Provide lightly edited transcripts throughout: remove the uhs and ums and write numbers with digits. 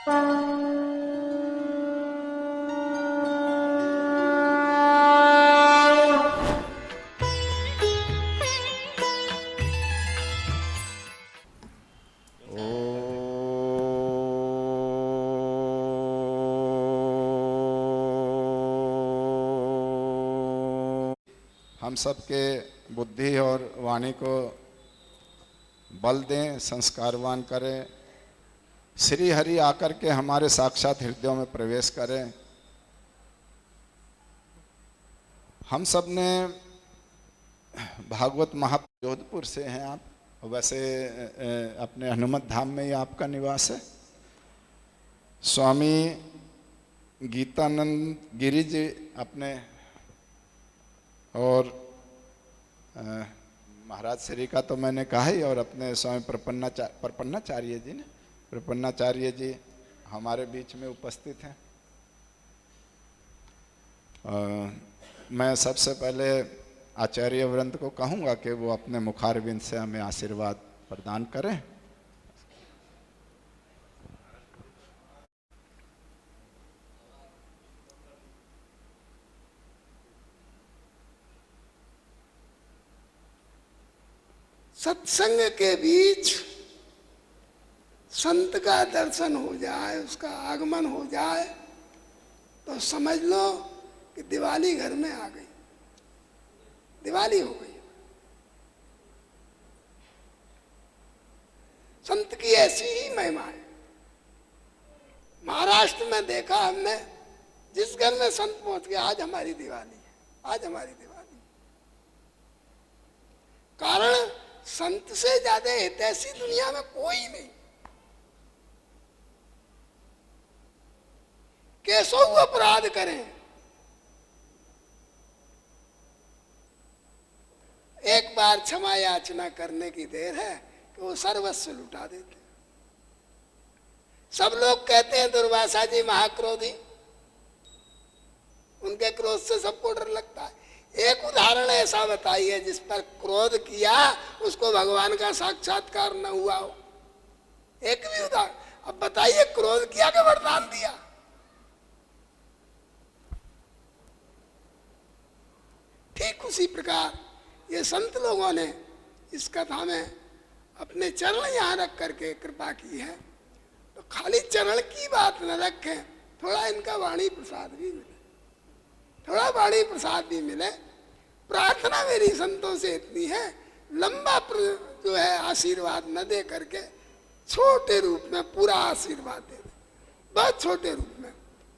हम सबके बुद्धि और वाणी को बल दें, संस्कारवान करें। श्री हरि आकर के हमारे साक्षात हृदयों में प्रवेश करें। हम सब ने भागवत जोधपुर से हैं आप, वैसे अपने हनुमत धाम में ही आपका निवास है। स्वामी गीतानंद गिरी जी अपने और महाराज श्री का तो मैंने कहा ही, और अपने स्वामी प्रपन्नाचार्य जी ने, प्रपन्नाचार्य जी हमारे बीच में उपस्थित हैं। मैं सबसे पहले आचार्य वृंद को कहूँगा कि वो अपने मुखारविंद से हमें आशीर्वाद प्रदान करें। सत्संग के बीच संत का दर्शन हो जाए, उसका आगमन हो जाए तो समझ लो कि दिवाली घर में आ गई, दिवाली हो गई। संत की ऐसी ही महिमा है। महाराष्ट्र में देखा हमने, जिस घर में संत पहुंच गया, आज हमारी दिवाली है, आज हमारी दिवाली। कारण संत से ज्यादा हितैषी दुनिया में कोई नहीं। कैसो अपराध करें, एक बार क्षमा याचना करने की देर है कि वो सर्वस्व लुटा देते। सब लोग कहते हैं दुर्वासा जी महाक्रोधी, उनके क्रोध से सबको डर लगता है। एक उदाहरण ऐसा बताइए जिस पर क्रोध किया उसको भगवान का साक्षात्कार न हुआ हो। एक भी उदाहरण। अब बताइए, क्रोध किया कि वरदान दिया? ठीक उसी प्रकार ये संत लोगों ने इस कथा में अपने चरण यहाँ रख करके कृपा की है। तो खाली चरण की बात न रखें, थोड़ा इनका वाणी प्रसाद भी मिले, थोड़ा वाणी प्रसाद भी मिले। प्रार्थना मेरी संतों से इतनी है, लंबा जो है आशीर्वाद न दे करके छोटे रूप में पूरा आशीर्वाद दे दे। बहुत छोटे रूप में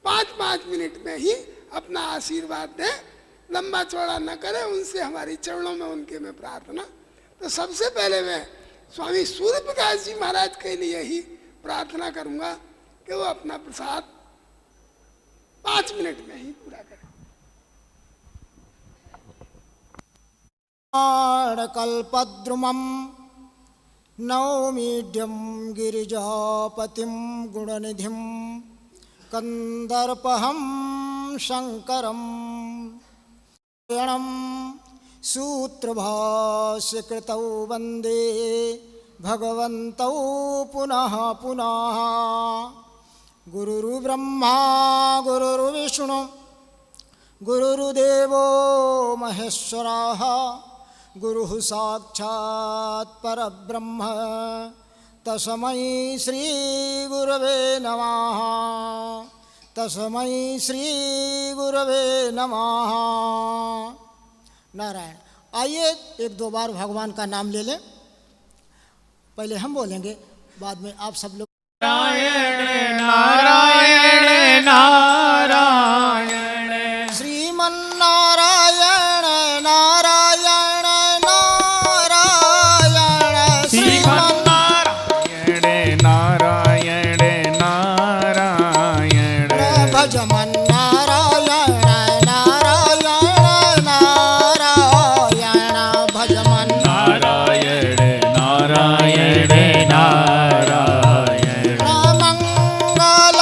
5-5 मिनट में ही अपना आशीर्वाद दें, लंबा चौड़ा न करें। उनसे हमारी चरणों में उनके में प्रार्थना। तो सबसे पहले मैं स्वामी सूर्य प्रकाश जी महाराज के लिए ही प्रार्थना करूंगा कि वो अपना प्रसाद 5 मिनट में ही पूरा करें। कल्पद्रुमं नौमीड्यं गिरिजापतिं गुणनिधिं कंदर्पहं शंकरं सूत्रभाष्यकृतौ वन्दे भगवन्तौ पुनः पुनः। गुरुर्ब्रह्मा गुरुर्विष्णु गुरुर्देवो महेश्वरः गुरुः साक्षात् परब्रह्म तस्मै श्री गुरवे नमः। तस्मै श्री गुरवे नमः। नारायण। आइए 1-2 बार भगवान का नाम ले लें। पहले हम बोलेंगे, बाद में आप सब लोग। नारायण नारायण नारायण, श्रीमन्नारायण नारायण नारायण, श्रीमन्नारायण नारायण नारायण, भजमन नारायण नारायण नारायण, भजमन नारायण नारायण नारायण, मंगल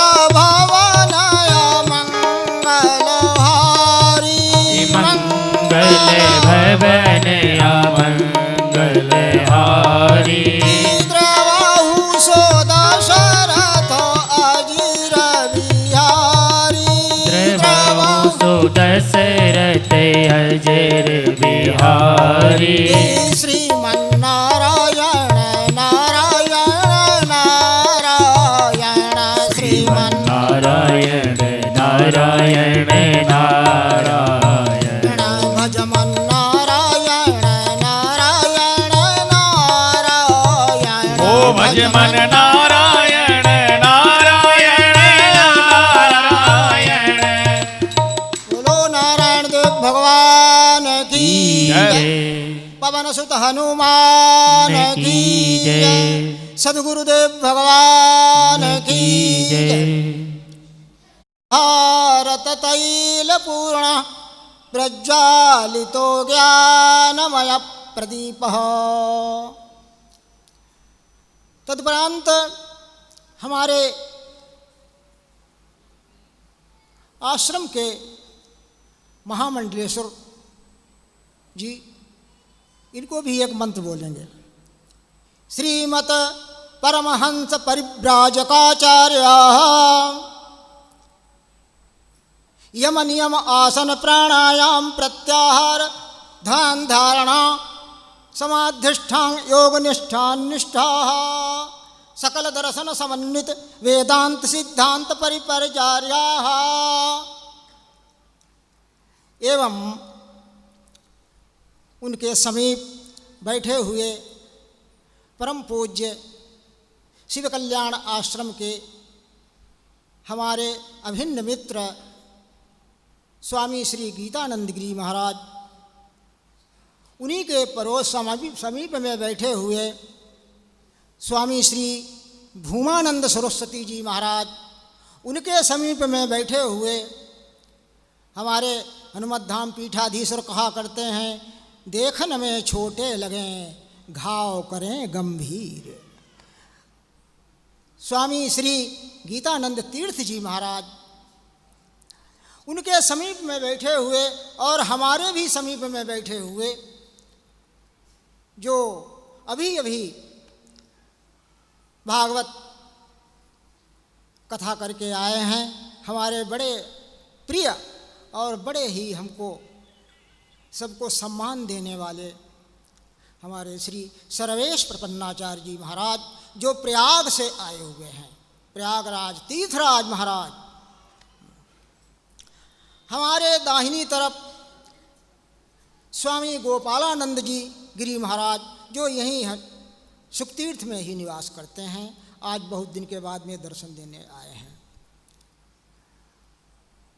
सुत हनुमान की जय, सद्गुरुदेव भगवान की जय। भारत तैल पूर्ण प्रज्वालितो ज्ञानमय प्रदीप। तदुपरांत हमारे आश्रम के महामंडलेश्वर जी, इनको भी एक मंत्र बोलेंगे। श्रीमत परमहंस परिव्राजकाचार्य यम नियम आसन प्राणायाम प्रत्याहार ध्यान धारणा समाधिष्ठान योग निष्ठान निष्ठा सकल दर्शन समन्वित वेदांत सिद्धांत परिपर्याया एवं उनके समीप बैठे हुए परम पूज्य शिव कल्याण आश्रम के हमारे अभिन्न मित्र स्वामी श्री गीतानंद गिरी महाराज, उन्हीं के पड़ोस समीप में बैठे हुए स्वामी श्री भूमानंद सरस्वती जी महाराज, उनके समीप में बैठे हुए हमारे हनुमत धाम पीठाधीश्वर कहा करते हैं, देखन में छोटे लगें घाव करें गंभीर, स्वामी श्री गीतानंद तीर्थ जी महाराज, उनके समीप में बैठे हुए और हमारे भी समीप में बैठे हुए जो अभी अभी भागवत कथा करके आए हैं, हमारे बड़े प्रिय और बड़े ही हमको सबको सम्मान देने वाले हमारे श्री सर्वेश प्रपन्नाचार्य जी महाराज, जो प्रयाग से आए हुए हैं, प्रयागराज तीर्थराज महाराज। हमारे दाहिनी तरफ स्वामी गोपालानंद जी गिरी महाराज, जो यहीं हैं सुखतीर्थ में ही निवास करते हैं, आज बहुत दिन के बाद में दर्शन देने आए हैं।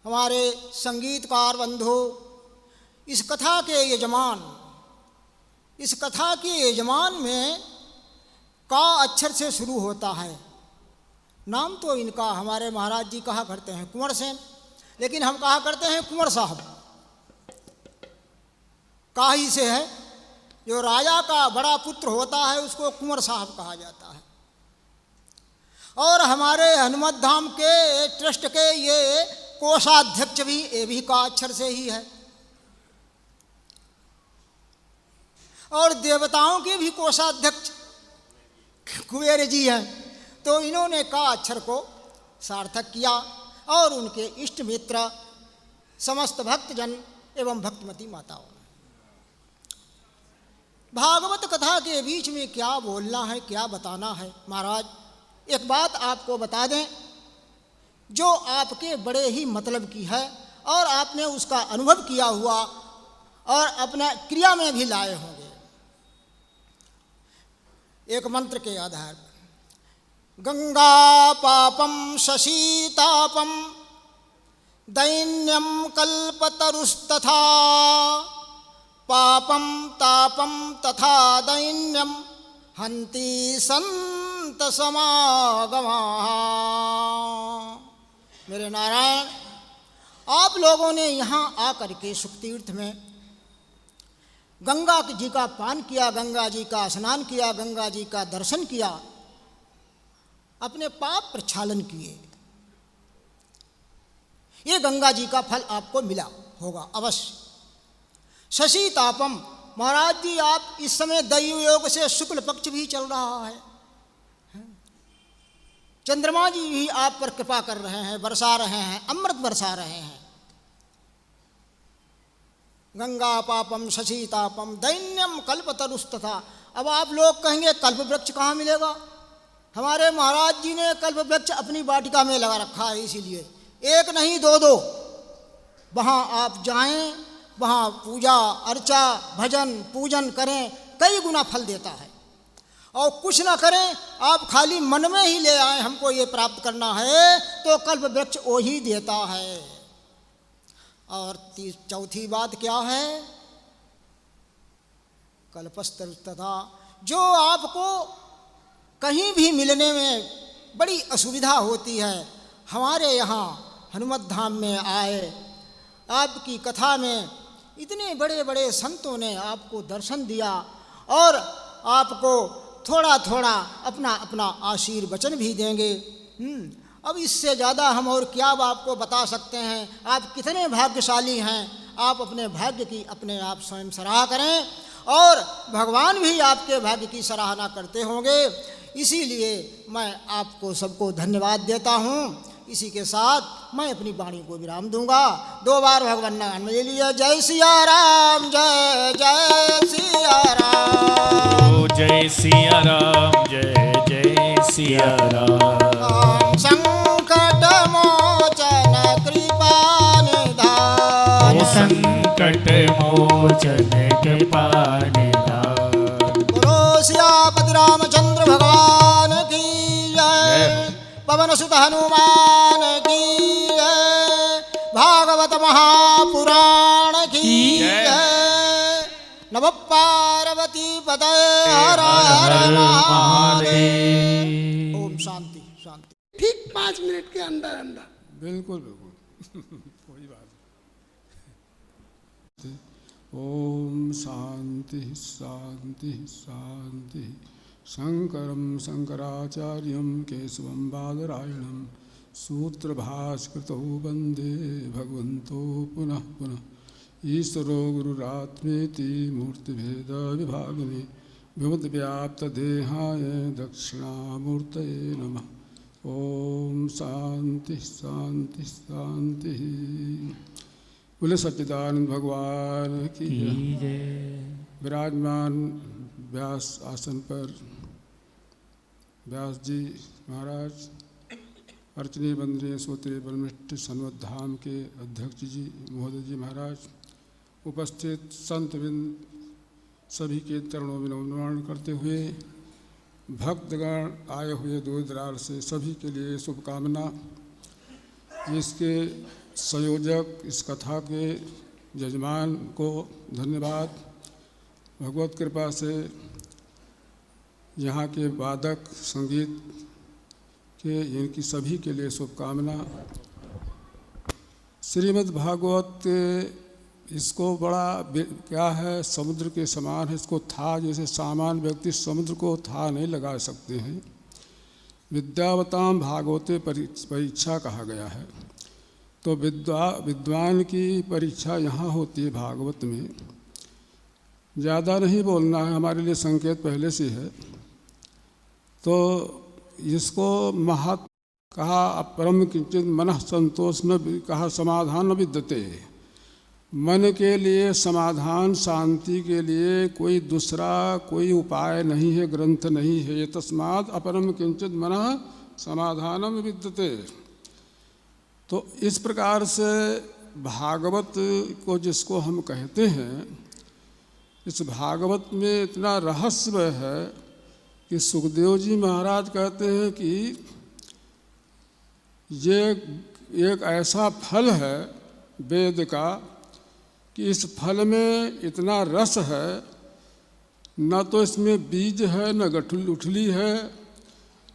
हमारे संगीतकार बंधु, इस कथा के यजमान, इस कथा के यजमान में का अक्षर से शुरू होता है। नाम तो इनका हमारे महाराज जी कहा करते हैं कुंवर सेन, लेकिन हम कहा करते हैं कुंवर साहब। का ही से है, जो राजा का बड़ा पुत्र होता है उसको कुंवर साहब कहा जाता है। और हमारे हनुमत धाम के ट्रस्ट के ये कोषाध्यक्ष भी ये भी का अक्षर से ही है, और देवताओं के भी कोषाध्यक्ष कुबेर जी हैं, तो इन्होंने का अक्षर को सार्थक किया और उनके इष्ट मित्र समस्त भक्तजन एवं भक्तमती माताओं। भागवत कथा के बीच में क्या बोलना है, क्या बताना है। महाराज एक बात आपको बता दें, जो आपके बड़े ही मतलब की है और आपने उसका अनुभव किया हुआ और अपना क्रिया में भी लाए होंगे। एक मंत्र के आधार पर, गंगा पापम शशीतापम दैन्यम कल्पतरुस्तथा पापम तापम तथा दैन्यम हन्ति संत समागमा। मेरे नारायण, आप लोगों ने यहाँ आकर के सुखतीर्थ में गंगा जी का पान किया, गंगा जी का स्नान किया, गंगा जी का दर्शन किया, अपने पाप प्रक्षालन किए। ये गंगा जी का फल आपको मिला होगा अवश्य। शशि तापम, महाराज जी आप इस समय दैव योग से शुक्ल पक्ष भी चल रहा है, चंद्रमा जी भी आप पर कृपा कर रहे हैं, बरसा रहे हैं, अमृत बरसा रहे हैं। गंगा पापम शशि तापम दैन्यम कल्पतरुस्तथा। अब आप लोग कहेंगे कल्प वृक्ष कहाँ मिलेगा? हमारे महाराज जी ने कल्प वृक्ष अपनी वाटिका में लगा रखा है, इसीलिए एक नहीं दो दो, वहाँ आप जाएं, वहाँ पूजा अर्चा भजन पूजन करें, कई गुना फल देता है। और कुछ ना करें, आप खाली मन में ही ले आए हमको ये प्राप्त करना है, तो कल्प वृक्ष वो ही देता है। और चौथी बात क्या है? कल्पस्तरुस्तथा। जो आपको कहीं भी मिलने में बड़ी असुविधा होती है, हमारे यहाँ हनुमत धाम में आए, आपकी कथा में इतने बड़े बड़े संतों ने आपको दर्शन दिया और आपको थोड़ा थोड़ा अपना अपना आशीर्वचन भी देंगे। अब इससे ज़्यादा हम और क्या आपको बता सकते हैं। आप कितने भाग्यशाली हैं। आप अपने भाग्य की अपने आप स्वयं सराहा करें और भगवान भी आपके भाग्य की सराहना करते होंगे। इसीलिए मैं आपको सबको धन्यवाद देता हूँ। इसी के साथ मैं अपनी वाणी को विराम दूंगा। 2 बार भगवान नाम ले लिया। जय सिया राम, जय जय सिया राम, जय सिया राम, जय जय सिया राम। संकट मोचन कृपा निधान, संकट मोचन कृपा निधान। बोलो सियापति रामचंद्र भगवान की जय। पवन सुत हनुमान की जय। भागवत महापुराण की जय। नमः पार्वती पतये हर हर महादेव। ओम शांति शांति। ठीक 5 मिनट के अंदर अंदर। बिल्कुल बिल्कुल कोई बात नहीं। ओम शांति शांति शांति। शंकरं शंकराचार्यं केशवं बादरायणं सूत्रभास्कृतौ वन्दे भगवन्तो पुनः पुनः। ईश्वरो गुरुरात्मेति मूर्तिभेदविभागिने व्योमव्याप्तदेहाय दक्षिणामूर्तये नमः। ओम शांति शांति शांति। बोले सच्चिदानंद भगवान की जय। विराजमान व्यास आसन पर व्यास जी महाराज, अर्चनीय वंदनीय सोत्रीय ब्रह्मनिष्ठ सन्मत धाम के अध्यक्ष जी महोदय जी महाराज, उपस्थित संतवृंद सभी के चरणों में नमन करते हुए भक्तगण आए हुए दूर दराज से सभी के लिए शुभकामना। इसके संयोजक, इस कथा के यजमान को धन्यवाद। भगवत कृपा से यहाँ के वादक संगीत के इनकी सभी के लिए शुभकामना। श्रीमद् भागवत इसको बड़ा क्या है, समुद्र के समान है। इसको था जैसे सामान्य व्यक्ति समुद्र को था नहीं लगा सकते हैं। विद्यावताम भागवते परीक्षा कहा गया है। तो विद्वान की परीक्षा यहाँ होती है भागवत में। ज़्यादा नहीं बोलना है, हमारे लिए संकेत पहले से है। तो इसको महत् कहा अपरम किंचित मनः संतोष न कहा समाधान न विद्यते। मन के लिए समाधान, शांति के लिए कोई दूसरा कोई उपाय नहीं है, ग्रंथ नहीं है। तस्मात् अपरम किंचित मनः समाधानम विद्यते। तो इस प्रकार से भागवत को जिसको हम कहते हैं, इस भागवत में इतना रहस्य है कि सुखदेव जी महाराज कहते हैं कि ये एक ऐसा फल है वेद का कि इस फल में इतना रस है, न तो इसमें बीज है, न गुठली है,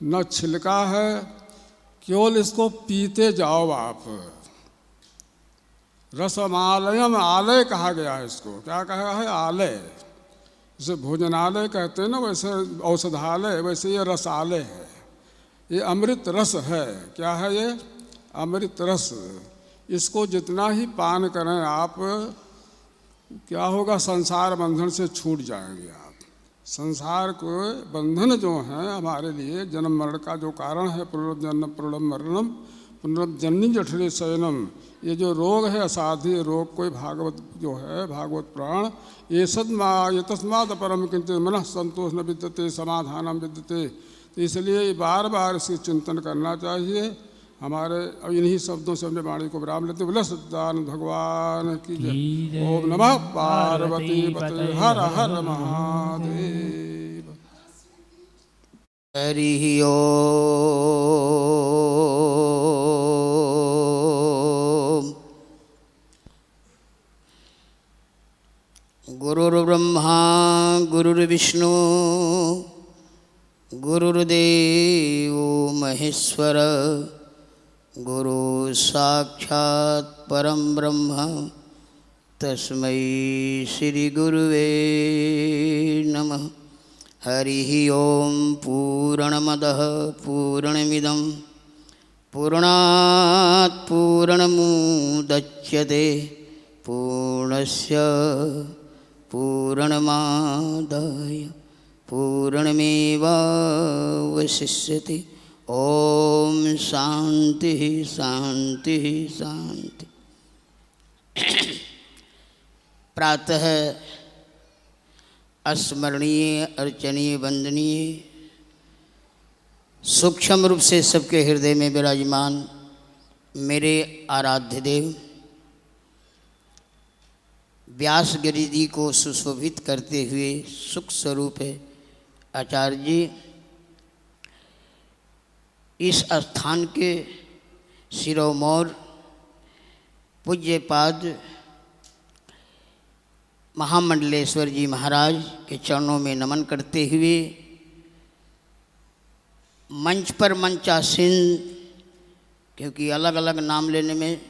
न छिलका है। केवल इसको पीते जाओ आप। रसमालयम, आलय कहा गया है इसको। क्या कहा है? आलय। जैसे भोजनालय कहते हैं ना, वैसे औषधालय, वैसे ये रसालय है। ये अमृत रस है। क्या है ये? अमृत रस। इसको जितना ही पान करें आप, क्या होगा? संसार बंधन से छूट जाएंगे आप। संसार को बंधन जो है हमारे लिए, जन्म मरण का जो कारण है, पुनर्जन्म प्रणम मरणम पुनर्जन्म जठरे शयनम, ये जो रोग है असाध्य रोग, कोई भागवत जो है भागवत प्राण, ये तस्मात् परम किंचित मनः संतोष न विद्यते समाधानम विद्यते। तो इसलिए बार बार इसके चिंतन करना चाहिए हमारे। अब इन्हीं शब्दों से हमने वाणी को विराम लेते। बोले सच्चिदानंद भगवान की जय। ओम नमः पार्वती पते हर हर महादेव। हरि ओम। गुरुर्ब्रह्मा गुरुर्विष्णु गुरुर्देवो महेश्वर गुरु साक्षात् परम ब्रह्म तस्मै श्री गुरुवे नमः। हरि ओम पूर्णमदः पूर्णमिदं पूर्णात् पूर्णमुदच्यते पूर्णस्य पूर्णमादाय पूर्णमेवावशिष्यते। ओम शांति शांति शांति। प्रातः स्मरणीय अर्चनीय वंदनीय सूक्ष्म रूप से सबके हृदय में विराजमान मेरे आराध्य देव व्यास गिरि जी को सुशोभित करते हुए सुख स्वरूप है आचार्य जी इस स्थान के शिरोमौर पूज्यपाद महामंडलेश्वर जी महाराज के चरणों में नमन करते हुए मंच पर मंचासीन, क्योंकि अलग अलग नाम लेने में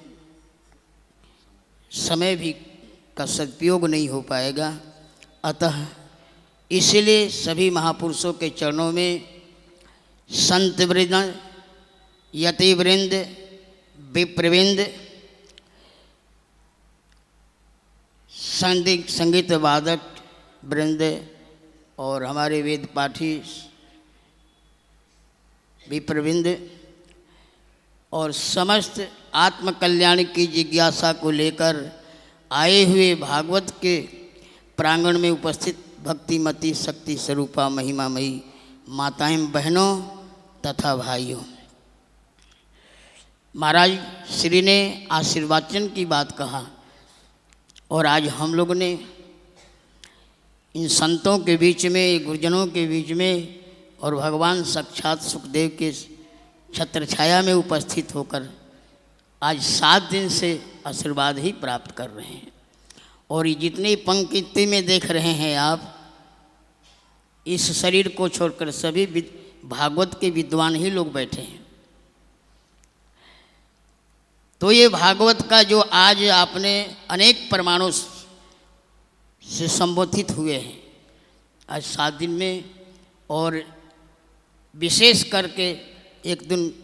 समय भी का सदुपयोग नहीं हो पाएगा, अतः इसलिए सभी महापुरुषों के चरणों में संत वृंद, यति वृंद, विप्रवृंद, संगीत वादक वृंद और हमारे वेद पाठी विप्रवृंद और समस्त आत्मकल्याण की जिज्ञासा को लेकर आए हुए भागवत के प्रांगण में उपस्थित भक्तिमती शक्ति स्वरूपा महिमामयी माताएं बहनों तथा भाइयों, महाराज श्री ने आशीर्वाचन की बात कहा और आज हम लोग ने इन संतों के बीच में, गुरुजनों के बीच में और भगवान साक्षात सुखदेव के छत्र छाया में उपस्थित होकर आज 7 दिन से आशीर्वाद ही प्राप्त कर रहे हैं। और ये जितनी पंक्ति में देख रहे हैं आप, इस शरीर को छोड़कर सभी भागवत के विद्वान ही लोग बैठे हैं। तो ये भागवत का जो आज आपने अनेक प्रमाणों से संबोधित हुए हैं आज 7 दिन में, और विशेष करके एक दिन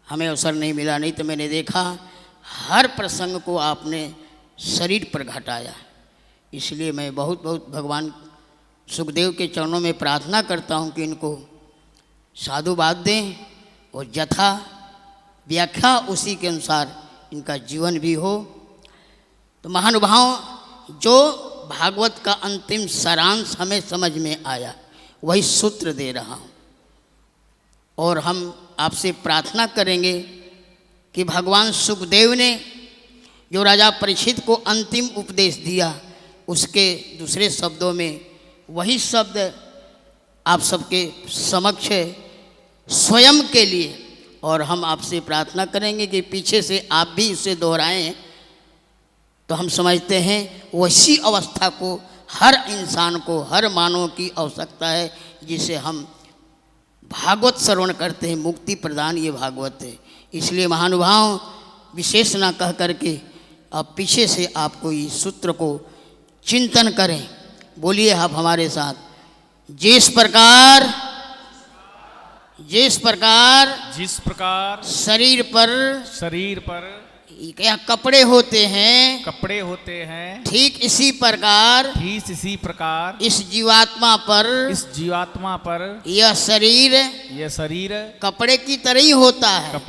हमें अवसर नहीं मिला, नहीं तो मैंने देखा हर प्रसंग को आपने शरीर पर घटाया। इसलिए मैं बहुत बहुत भगवान सुखदेव के चरणों में प्रार्थना करता हूँ कि इनको साधुवाद दें और यथा व्याख्या उसी के अनुसार इनका जीवन भी हो। तो महानुभाव, जो भागवत का अंतिम सारांश हमें समझ में आया वही सूत्र दे रहा हूँ, और हम आपसे प्रार्थना करेंगे कि भगवान सुखदेव ने जो राजा परीक्षित को अंतिम उपदेश दिया उसके दूसरे शब्दों में वही शब्द आप सबके समक्ष स्वयं के लिए, और हम आपसे प्रार्थना करेंगे कि पीछे से आप भी इसे दोहराएं। तो हम समझते हैं वैसी अवस्था को हर इंसान को, हर मानव की आवश्यकता है जिसे हम भागवत श्रवण करते हैं। मुक्ति प्रदान ये भागवत है। इसलिए महानुभाव विशेष ना कह करके अब पीछे से आपको इस सूत्र को चिंतन करें। बोलिए आप हमारे साथ, जिस प्रकार जिस प्रकार शरीर पर क्या कपड़े होते हैं, ठीक इसी प्रकार इस जीवात्मा पर यह शरीर कपड़े की तरह ही होता है,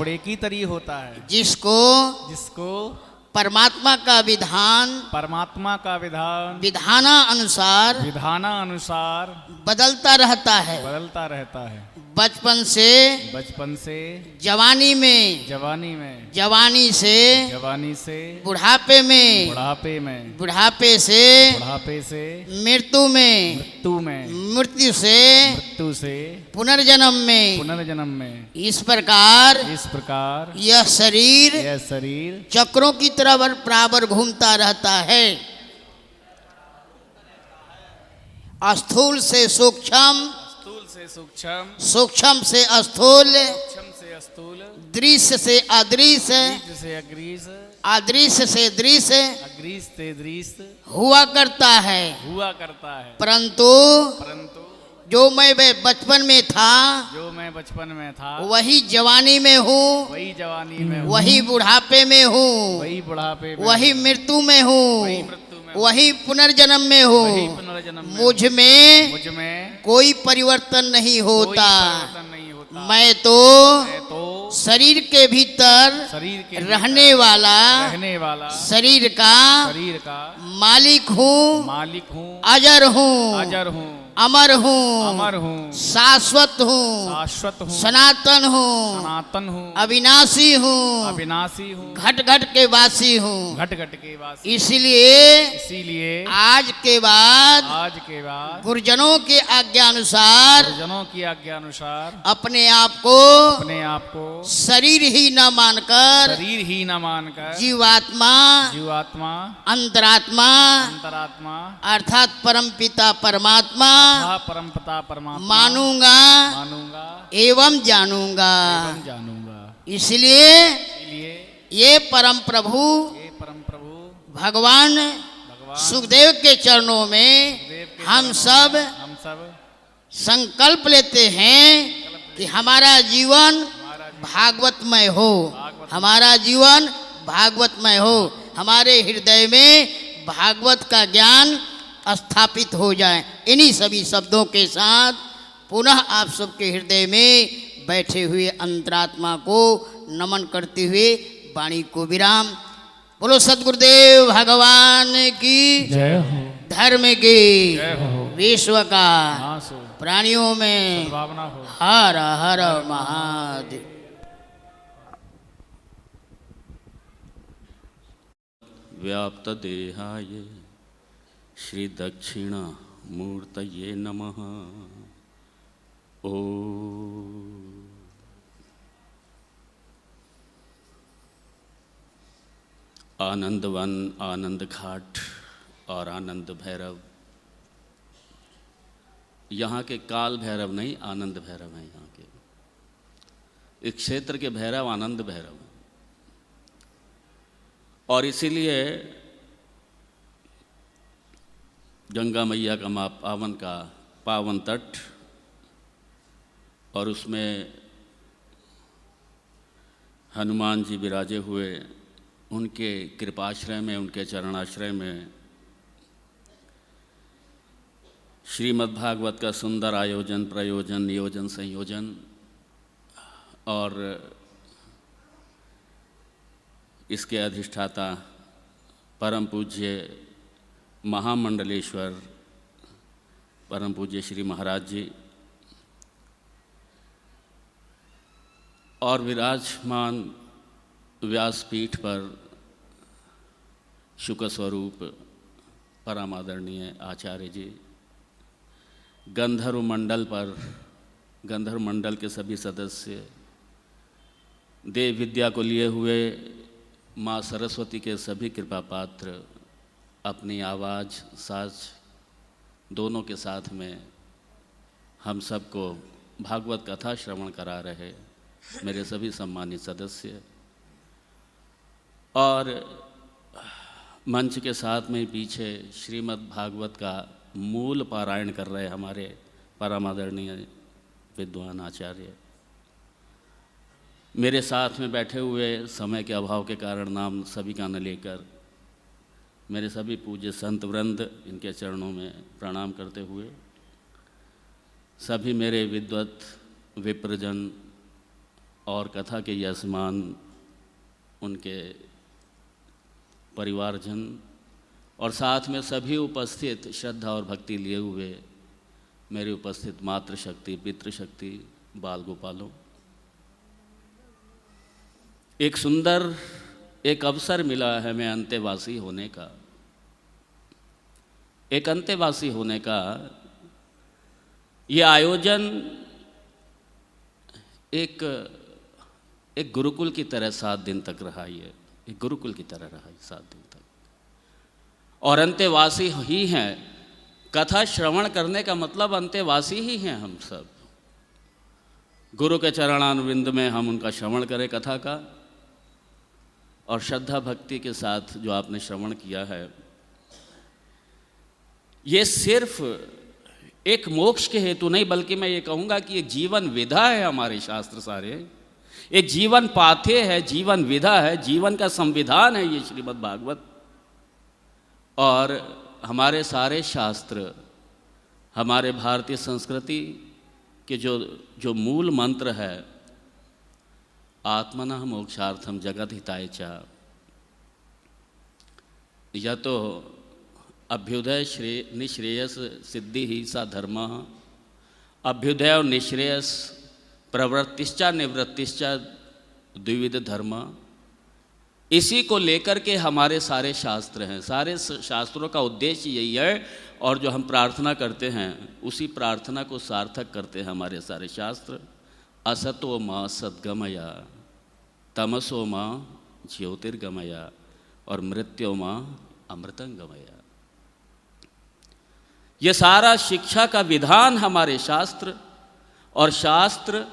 जिसको परमात्मा का विधानानुसार बदलता रहता है। बचपन से जवानी से बुढ़ापे से मृत्यु से पुनर्जन्म में इस प्रकार यह शरीर चक्रों की तरह बराबर घूमता रहता है। स्थूल से सूक्ष्म, स्थूल से सूक्ष्म, सूक्ष्म से स्थूल, सूक्ष्म से स्थूल, दृश्य से अदृश्य, दृश्य से अग्रीस, अदृश्य से दृश्य अग्रीस से दृश्य हुआ करता है। हुआ करता है। परंतु परंतु जो मैं बचपन में था जो मैं बचपन में था वही जवानी में हूँ, वही जवानी में हूँ, वही बुढ़ापे में हूँ, वही बुढ़ापे में वही हूँ, मृत्यु में वही हूँ, मृत्यु में हूँ, वही पुनर्जन्म में वही हूँ। पुनर्जन्म में मुझ हूँ। में मुझ में कोई परिवर्तन नहीं कोई होता। परिवर्तन नहीं होता। मैं तो मैं तो शरीर के भीतर शरीर के रहने वाला, रहने वाला शरीर का शरीर का मालिक हूँ, मालिक हूँ, अजर हूँ, अजर हूँ, अमर हूँ, अमर हूँ, शाश्वत हूँ, शाश्वत हूँ, सनातन हूँ, सनातन हूँ, अविनाशी हूँ, अविनाशी हूँ, घट घट के वासी हूँ। घट घट के वासी। इसलिए इसीलिए आज के बाद आज के बाद गुरुजनों के आज्ञानुसार गुरुजनों की आज्ञा अनुसार अपने आप को अपने आप को शरीर ही न मानकर शरीर ही न मानकर जीवात्मा, जीवात्मा, अंतरात्मा अंतरात्मा अर्थात परमपिता परमात्मा तथा परमपिता परमात्मा मानूंगा मानूंगा एवं जानूंगा। एवं जानूंगा। इसलिए इसलिए ये परम प्रभु ये परम प्रभु भगवान भगवान सुखदेव के चरणों में देव के हम चरणों सब में हम सब संकल्प लेते हैं कि हमारा जीवन भागवतमय हो, हमारा जीवन भागवतमय हो, हमारे हृदय में भागवत का ज्ञान स्थापित हो जाए। इन्हीं सभी शब्दों के साथ पुनः आप सबके हृदय में बैठे हुए अंतरात्मा को नमन करते हुए वाणी को विराम। बोलो सद्गुरुदेव भगवान की जय हो, धर्म की, जय हो, विश्व का, नाश हो, प्राणियों में सद्भावना हो। हर हर महादेव। व्याप्तदेहाय श्री दक्षिणामूर्तये नमः। ओम आनंदवन, आनंद घाट और आनंद भैरव, यहाँ के काल भैरव नहीं, आनंद भैरव हैं। यहाँ के इस क्षेत्र के भैरव आनंद भैरव हैं। और इसीलिए गंगा मैया का पावन तट और उसमें हनुमान जी विराजे हुए, उनके कृपाश्रय में, उनके चरणाश्रय में श्रीमद्भागवत का सुंदर आयोजन, प्रयोजन, नियोजन, संयोजन और इसके अधिष्ठाता परम पूज्य महामंडलेश्वर परम पूज्य श्री महाराज जी और विराजमान व्यासपीठ पर शुक स्वरूप परम आदरणीय आचार्य जी, गंधर्व मंडल के सभी सदस्य, देव विद्या को लिए हुए माँ सरस्वती के सभी कृपा पात्र, अपनी आवाज़ साज दोनों के साथ में हम सबको भागवत कथा श्रवण करा रहे मेरे सभी सम्मानित सदस्य, और मंच के साथ में पीछे श्रीमद् भागवत का मूल पारायण कर रहे हमारे परम आदरणीय विद्वान आचार्य, मेरे साथ में बैठे हुए समय के अभाव के कारण नाम सभी का न लेकर मेरे सभी पूज्य संत वृंद, इनके चरणों में प्रणाम करते हुए सभी मेरे विद्वत विप्रजन और कथा के यजमान, उनके परिवारजन और साथ में सभी उपस्थित श्रद्धा और भक्ति लिए हुए मेरे उपस्थित मातृशक्ति, पितृशक्ति, बाल गोपालों, एक सुंदर एक अवसर मिला है हमें अंतेवासी होने का। एक अंतेवासी होने का ये आयोजन एक गुरुकुल की तरह 7 दिन तक रहा। ये एक गुरुकुल की तरह रहा 7 दिन तक, और अंतेवासी ही हैं कथा श्रवण करने का मतलब अंतेवासी ही हैं हम सब। गुरु के चरणारविंद में हम उनका श्रवण करें कथा का, और श्रद्धा भक्ति के साथ जो आपने श्रवण किया है, ये सिर्फ एक मोक्ष के हेतु नहीं, बल्कि मैं ये कहूँगा कि एक जीवन विधा है। हमारे शास्त्र सारे एक जीवन पाथे है, जीवन विधा है, जीवन का संविधान है ये श्रीमद् भागवत। और हमारे सारे शास्त्र हमारे भारतीय संस्कृति के जो मूल मंत्र है, आत्मनः मोक्षार्थम जगत हिताय च, यह तो अभ्युदय निश्रेयस सिद्धि ही सा धर्म, अभ्युदय और निश्रेयस प्रवृत्तिश्च निवृत्तिश्च द्विविध धर्म, इसी को लेकर के हमारे सारे शास्त्र हैं। सारे शास्त्रों का उद्देश्य यही है, और जो हम प्रार्थना करते हैं उसी प्रार्थना को सार्थक करते हैं हमारे सारे शास्त्र। असतो माँ सद्गमया, तमसो माँ ज्योतिर्गमया, और मृत्यो माँ अमृतं गमया। ये सारा शिक्षा का विधान हमारे शास्त्र, और शास्त्र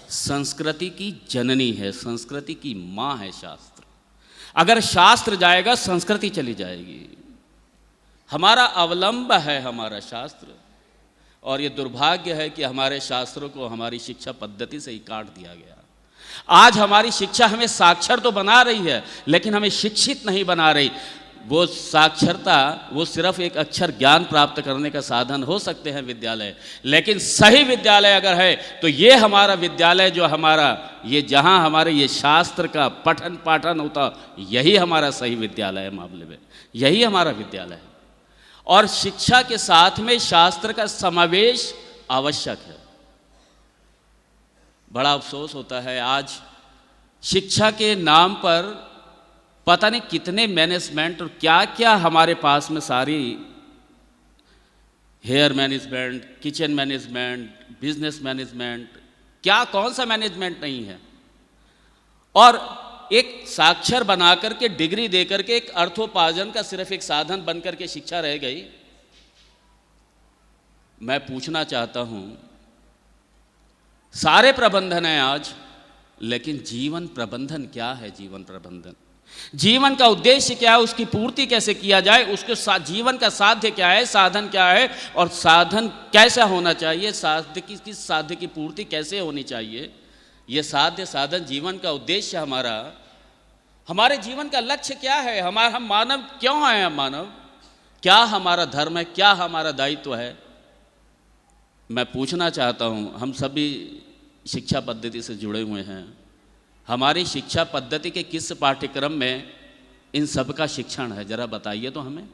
संस्कृति की जननी है, संस्कृति की माँ है शास्त्र। अगर शास्त्र जाएगा संस्कृति चली जाएगी। हमारा अवलंब है हमारा शास्त्र, और ये दुर्भाग्य है कि हमारे शास्त्रों को हमारी शिक्षा पद्धति से ही काट दिया गया। आज हमारी शिक्षा हमें साक्षर तो बना रही है, लेकिन हमें शिक्षित नहीं बना रही। वो साक्षरता वो सिर्फ एक अक्षर ज्ञान प्राप्त करने का साधन हो सकते हैं विद्यालय, लेकिन सही विद्यालय अगर है तो ये हमारा विद्यालय जो हमारा ये जहाँ हमारे ये शास्त्र का पठन पाठन होता, यही हमारा सही विद्यालय है। मामले में यही हमारा विद्यालय है, और शिक्षा के साथ में शास्त्र का समावेश आवश्यक है। बड़ा अफसोस होता है आज शिक्षा के नाम पर पता नहीं कितने मैनेजमेंट और क्या क्या हमारे पास में सारी hair management, kitchen management, business management, क्या कौन सा मैनेजमेंट नहीं है। और एक साक्षर बना करके डिग्री दे करके एक अर्थोपार्जन का सिर्फ एक साधन बन करके शिक्षा रह गई। मैं पूछना चाहता हूं, सारे प्रबंधन है आज, लेकिन जीवन प्रबंधन क्या है? जीवन प्रबंधन, जीवन का उद्देश्य क्या है, उसकी पूर्ति कैसे किया जाए, उसके साथ जीवन का साध्य क्या है, साधन क्या है, और साधन कैसा होना चाहिए, साध्य की साध्य की पूर्ति कैसे होनी चाहिए। ये साध्य साधन जीवन का उद्देश्य हमारे जीवन का लक्ष्य क्या है, हम मानव क्यों हैं, हम मानव क्या हमारा धर्म है, क्या हमारा दायित्व है। मैं पूछना चाहता हूँ, हम सभी शिक्षा पद्धति से जुड़े हुए हैं, हमारी शिक्षा पद्धति के किस पाठ्यक्रम में इन सब का शिक्षण है, जरा बताइए तो हमें।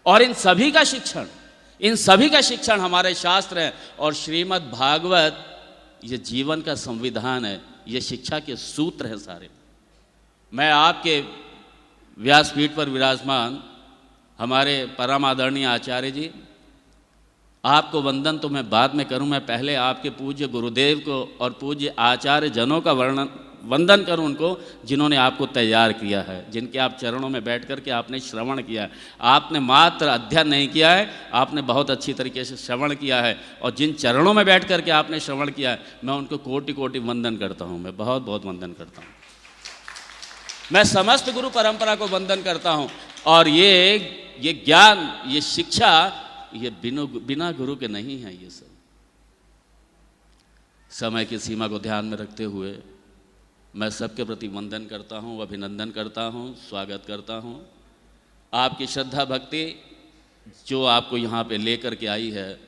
और इन सभी का शिक्षण हमारे शास्त्र हैं, और श्रीमद् भागवत ये जीवन का संविधान है, ये शिक्षा के सूत्र हैं सारे। मैं आपके व्यासपीठ पर विराजमान हमारे परम आदरणीय आचार्य जी, आपको वंदन तो मैं बाद में करूं, मैं पहले आपके पूज्य गुरुदेव को और पूज्य आचार्य जनों का वंदन करूं, उनको जिन्होंने आपको तैयार किया है, जिनके आप चरणों में बैठ कर के आपने श्रवण किया है। आपने मात्र अध्ययन नहीं किया है, आपने बहुत अच्छी तरीके से श्रवण किया है, और जिन चरणों में बैठ कर के आपने श्रवण किया है, मैं उनको कोटि कोटि वंदन करता हूँ, मैं बहुत बहुत वंदन करता हूँ। मैं समस्त गुरु परंपरा को वंदन करता हूँ। और ये ज्ञान, ये शिक्षा, ये बिना गुरु के नहीं है। ये सब समय की सीमा को ध्यान में रखते हुए मैं सबके प्रति वंदन करता हूँ, अभिनंदन करता हूँ, स्वागत करता हूँ। आपकी श्रद्धा भक्ति जो आपको यहाँ पे लेकर के आई है,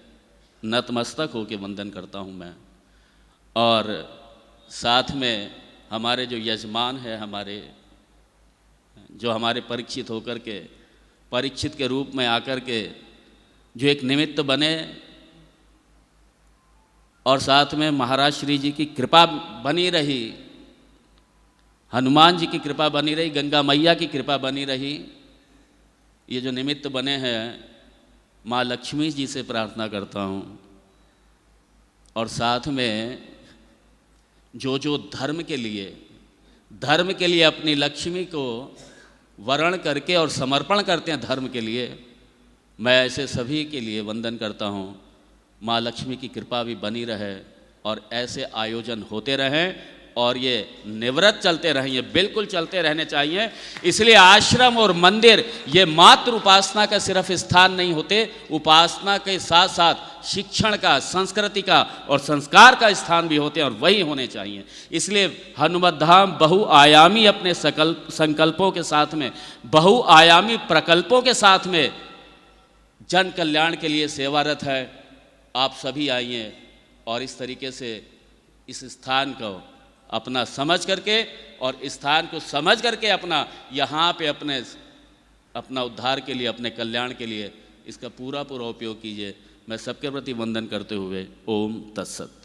नतमस्तक होकर वंदन करता हूँ मैं। और साथ में हमारे जो यजमान है, हमारे परीक्षित होकर के, परीक्षित के रूप में आकर के जो एक निमित्त बने, और साथ में महाराज श्री जी की कृपा बनी रही, हनुमान जी की कृपा बनी रही, गंगा मैया की कृपा बनी रही। ये जो निमित्त बने हैं, माँ लक्ष्मी जी से प्रार्थना करता हूँ। और साथ में जो धर्म के लिए अपनी लक्ष्मी को वरण करके और समर्पण करते हैं धर्म के लिए, मैं ऐसे सभी के लिए वंदन करता हूँ। माँ लक्ष्मी की कृपा भी बनी रहे और ऐसे आयोजन होते रहें और ये निवृत्त चलते रहें, ये बिल्कुल चलते रहने चाहिए। इसलिए आश्रम और मंदिर ये मात्र उपासना का सिर्फ स्थान नहीं होते, उपासना के साथ साथ शिक्षण का, संस्कृति का और संस्कार का स्थान भी होते हैं और वही होने चाहिए। इसलिए हनुमत धाम बहुआयामी अपने संकल्पों के साथ में, बहुआयामी प्रकल्पों के साथ में जन कल्याण के लिए सेवारत है। आप सभी आइए और इस तरीके से इस स्थान को अपना समझ करके और स्थान को समझ करके अपना यहाँ पे अपना उद्धार के लिए, अपने कल्याण के लिए इसका पूरा उपयोग कीजिए। मैं सबके प्रति वंदन करते हुए ओम तत्सत।